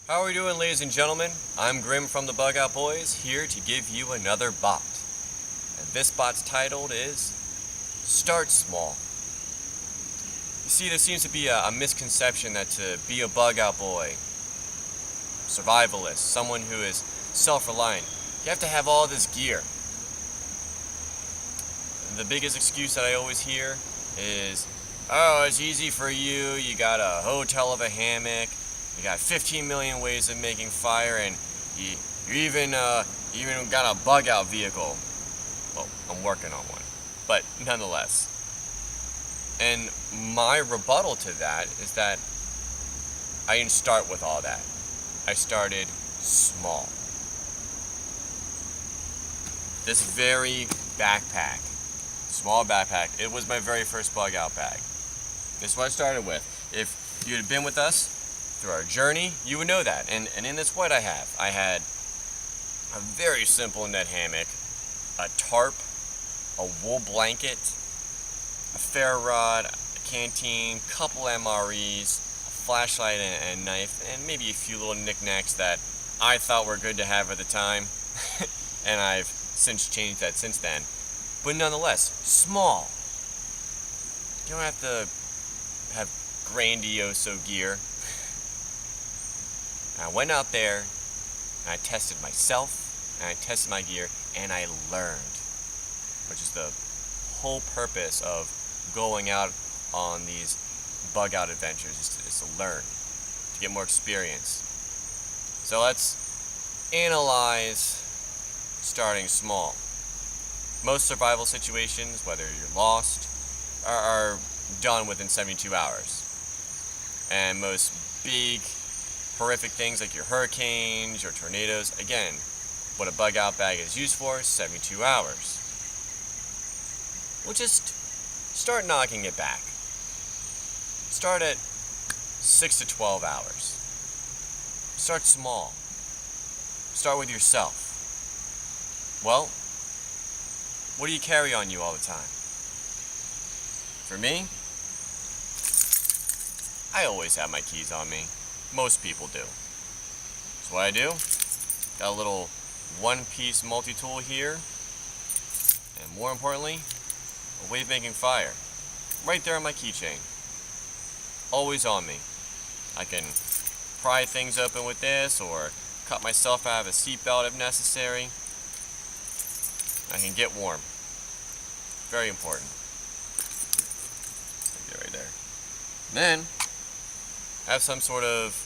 How are we doing, ladies and gentlemen? I'm Grimm from the Bug Out Boys, here to give you another bot. And this bot's titled is Start Small. You see, there seems to be a misconception that to be a bug out boy, survivalist, someone who is self-reliant, you have to have all this gear. And the biggest excuse that I always hear is, oh, it's easy for you, you got a hotel of a hammock, you got 15 million ways of making fire, and you even got a bug out vehicle. Well, I'm working on one, but nonetheless. And my rebuttal to that is that I didn't start with all that. I started small. This very backpack, small backpack, it was my very first bug out bag. This is what I started with. If you had been with us through our journey, you would know that. And in this, what I had a very simple net hammock, a tarp, a wool blanket, a ferro rod, a canteen, couple MREs, a flashlight and a knife, and maybe a few little knickknacks that I thought were good to have at the time. And I've since changed that since then. But nonetheless, small. You don't have to have grandiose gear. I went out there, and I tested myself, and I tested my gear, and I learned, which is the whole purpose of going out on these bug out adventures, is to learn, to get more experience. So let's analyze starting small. Most survival situations, whether you're lost, are done within 72 hours. And most big, horrific things like your hurricanes, your tornadoes, again, what a bug out bag is used for is 72 hours. We'll just start knocking it back. Start at 6 to 12 hours. Start small. Start with yourself. Well, what do you carry on you all the time? For me, I always have my keys on me. Most people do. So what I do, got a little one-piece multi-tool here, and more importantly, a wave making fire. Right there on my keychain. Always on me. I can pry things open with this, or cut myself out of a seatbelt if necessary. I can get warm. Very important. Get right there. Then, have some sort of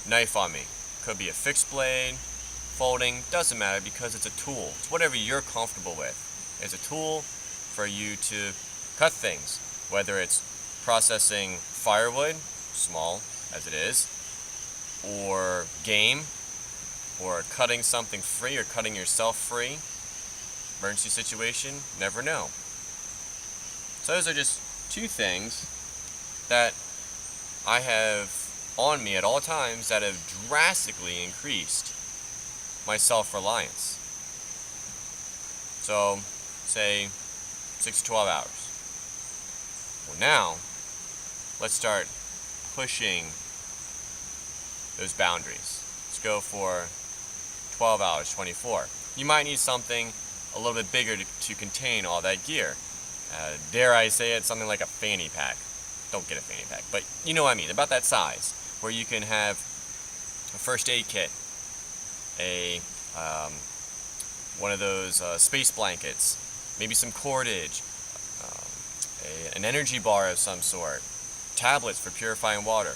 knife on me. Could be a fixed blade, folding, doesn't matter because it's a tool. It's whatever you're comfortable with. It's a tool for you to cut things, whether it's processing firewood, small as it is, or game, or cutting something free or cutting yourself free. Emergency situation, never know. So those are just two things that I have on me at all times that have drastically increased my self-reliance. So, say 6 to 12 hours. Well, now, let's start pushing those boundaries. Let's go for 12 hours, 24. You might need something a little bit bigger to contain all that gear. Dare I say it, something like a fanny pack. Don't get a fanny pack, but you know what I mean, about that size, where you can have a first aid kit, one of those space blankets, maybe some cordage, an energy bar of some sort, tablets for purifying water.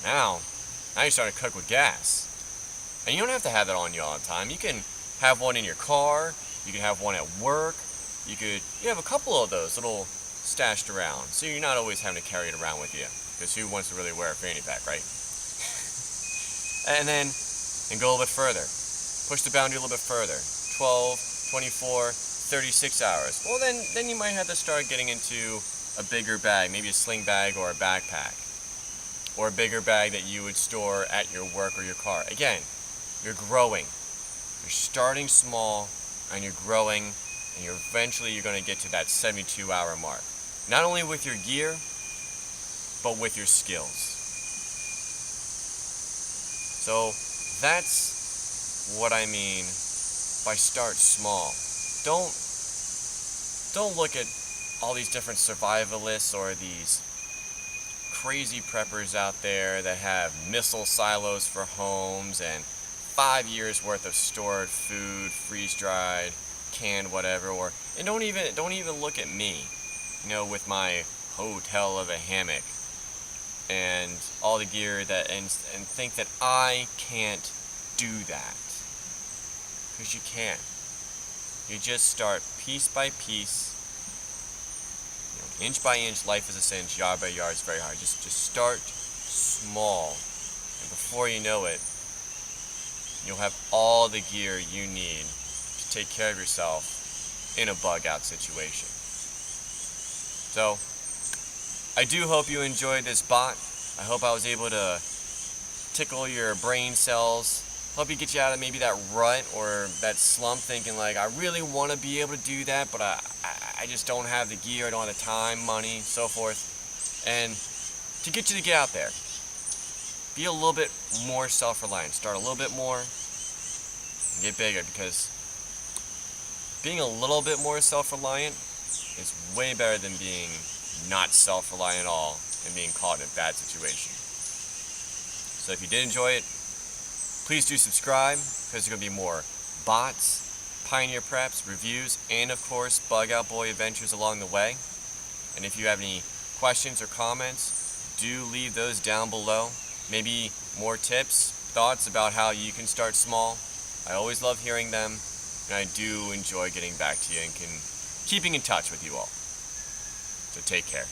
Now you're starting to cook with gas. And you don't have to have that on you all the time. You can have one in your car, you can have one at work, you have a couple of those little stashed around, so you're not always having to carry it around with you, because who wants to really wear a fanny pack, right? And then, go a little bit further. Push the boundary a little bit further. 12, 24, 36 hours. Well, then you might have to start getting into a bigger bag, maybe a sling bag or a backpack. Or a bigger bag that you would store at your work or your car. Again, you're growing. You're starting small, and you're growing, and eventually you're going to get to that 72-hour mark. Not only with your gear, but with your skills. So that's what I mean by start small. Don't look at all these different survivalists or these crazy preppers out there that have missile silos for homes and 5 years worth of stored food, freeze-dried, canned, whatever. And don't even look at me, with my hotel of a hammock and all the gear and think that I can't do that, because you can. You just start piece by piece, inch by inch. Life is a cinch, yard by yard is very hard. Just start small, and before you know it, you'll have all the gear you need to take care of yourself in a bug-out situation. So, I do hope you enjoyed this bot. I hope I was able to tickle your brain cells. Hope you get you out of maybe that rut or that slump thinking like, I really want to be able to do that, but I just don't have the gear, I don't have the time, money, so forth. And to get you to get out there, be a little bit more self-reliant. Start a little bit more and get bigger, because being a little bit more self-reliant is way better than being not self-reliant at all and being caught in a bad situation. So if you did enjoy it, please do subscribe, because there's going to be more bots, pioneer preps, reviews, and of course Bug Out Boy adventures along the way. And if you have any questions or comments, do leave those down below. Maybe more tips, thoughts about how you can start small. I always love hearing them, and I do enjoy getting back to you and keeping in touch with you all. So take care.